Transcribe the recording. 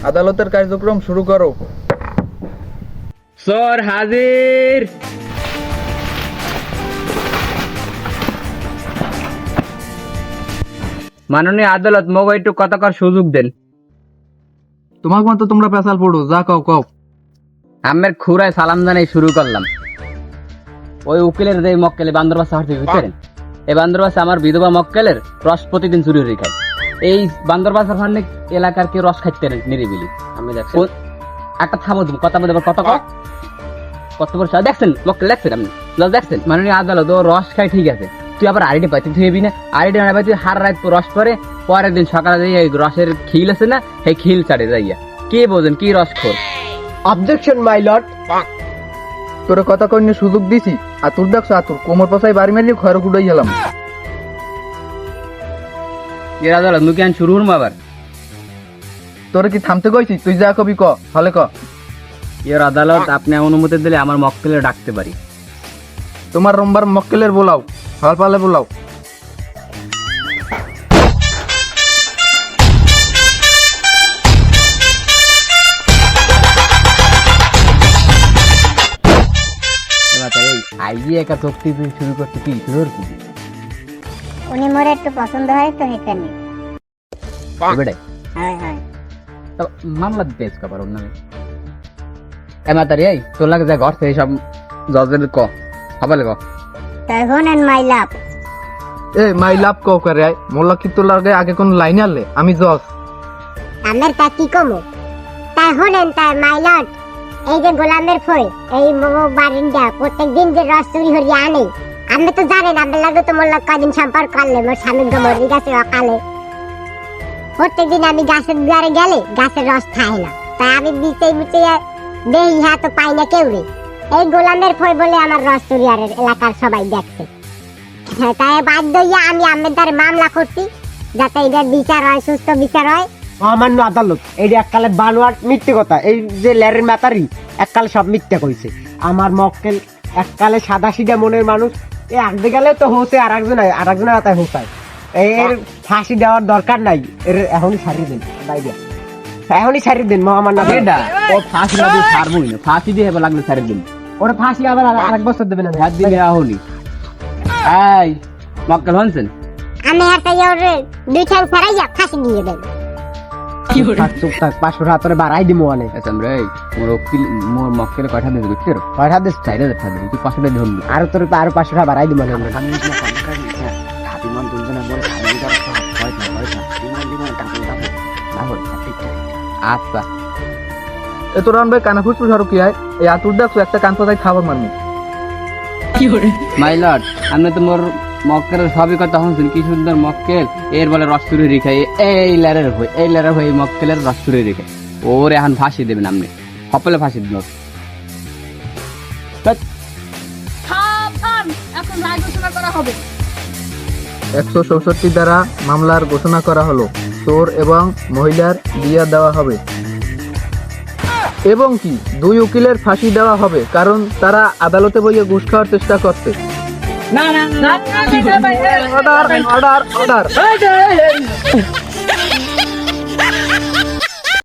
আদালতের কার্যক্রম শুরু করো। স্যার হাজির। মাননীয় আদালত মগো একটু কথা কর সুযোগ দেন। তোমার মতো তোমরা পেশাল পড়ো, যা কও কও। আমের খুরায় সালাম জানাই শুরু করলাম। ওই উকিলের যে মক্কেলে বান্দর বাচ্চা হচ্ছে বুঝছেন, এই বান্দর বাচ্চা আমার বিধবা মক্কেলের রস প্রতিদিন চুরি হয়ে খায়। এই বান্দর বাচ্চার ফান্ডে এলাকার কেউ রস খাইতে নিরিবিলি। আমি দেখছি একটা থামো তুমি কথা বলতে কত কত বছর দেখছেন মক্কেল, দেখছেন আপনি দেখছেন। মাননীয় আদালত ও রস খাই ঠিক আছে, তুই আবার আড়িটি পাইতে তুই হবি না, আড়িটি না পাই তুই হার রাত রস পরে পরের দিন সকালে যাই রসের খিল আছে না, সেই খিল ছাড়ে যাইয়া কে বোঝেন কি রস খোর। Objection my lord. তোরে কথা কইনি সুযোগ দিছি, আর তোর দেখছো আর তোর কোমর পাশায় বাড়ি মারলি খয়র কুড়াই গেলাম। এর আদালত মুখে আন শুরু হরম আবার। তোরে কি থামতে কইছি? তুই যা কবি ক, হলে ক। এর আদালত আপনি অনুমতি দিলে আমার মক্কেলে ডাকতে পারি। তোমার রোমবার মক্কেলের বোলাও, হল পালে বোলাও। আইজি একা চুক্তি শুরু করতে কি শুরু করছি উনি মোরে একটু পছন্দ হয় তো হেখানে বেটাই মামলা পেশ করার অন্য এমাতারি এই তোর লাগে যা ঘর থেকে সব জজের ক হবালে ক তাই হনেন মাই লাভ। এ মাই লাভ কও করে মোল্লা কি তোর লাগে আগে কোন লাইন আনলে? আমি জজ। আমার তা কি কমো তাই হনেন তাই মাই লর্ড। এই যে গোলামের ফই এই বারিন্দা প্রত্যেকদিন যে রস চুরি হরিয়া আনে, আপনি তো জানেন আপনার লাগে তো মোল্লা কদিন সম্পর্ক করলে মোর স্বামী মরে গেছে অকালে। প্রত্যেকদিন আমি গাছের দুয়ারে গেলে গাছের রস খাই না, তাই আমি বিচে বুচে দেহি হ্যাঁ তো পাই না কেউ রে। এই গোলামের ফই বলে আমার রস চুরি আর এলাকার সবাই দেখছে, তাই বাধ্য হইয়া আমি আমের দ্বারে মামলা করছি যাতে এটার বিচার হয়, সুস্থ বিচার হয়। মহামান্য আদালত, এই এককালে বানোয়ার মিথ্যে কথা, এই যে লেরের মাতারি এককালে সব মিথ্যা কইছে। আমার মক্কেল এককালে সাদা সিধা মনের মানুষ, এই আগতে গেলে তো হোসে আর একজনের হাতে হোসায়। এর ফাঁসি দেওয়ার দরকার নাই, এর এখনই ছাড়িয়ে দিন, এখনই ছাড়িয়ে দিন মহামান্য আদালত। ও ফাঁসি না দিয়ে ছাড়বই না, ফাঁসি দিয়ে হেবা লাগলে ছাড়ে দিন। ওরা ফাঁসি আবার আরেক বছর দেবে না, হাত দিলে আহনি এই মক্কেল হনছেন আমি একটা ওরে দুই ঠ্যাং ফেরাইয়া ফাঁসি দিয়ে দেন। চুপ থাক, 500 টাকা তোরে বাড়াই দিমু অনেক। আচ্ছা রে মোর উকিল মোর মক্কেলে কয়টা দিতে বুঝতে রো কয়টা দিস? 4000 টাকা দিবি, তুই 500 টাকা ধরবি। আর তোর তো আরো 500 টাকা বাড়াই দিমু অনেক। আচ্ছা এ তোর ভাই কানা ফুসফুস আর কি হয়? এই আতুর দেখছো একটা কান পাতায় খাবার মারনি। মাই লর্ড, আপনি তো মোর মক্কেলের সবই কথা শুনছেন, কি সুন্দর মক্কেল, এর বলে রসুরি রেখে এই লারের হয়ে মক্কেলের রসুরি রেখে ওর এখন ফাঁসি দেবেন আপনি, সকলে ফাঁসি দিন। 164 দ্বারা মামলার ঘোষণা করা হলো, চোর এবং মহিলার দিয়া দেওয়া হবে এবং কি 2 উকিলের ফাঁসি দেওয়া হবে, কারণ তারা আদালতে বইয়ে ঘুষ খাওয়ার চেষ্টা করছে। Order order order.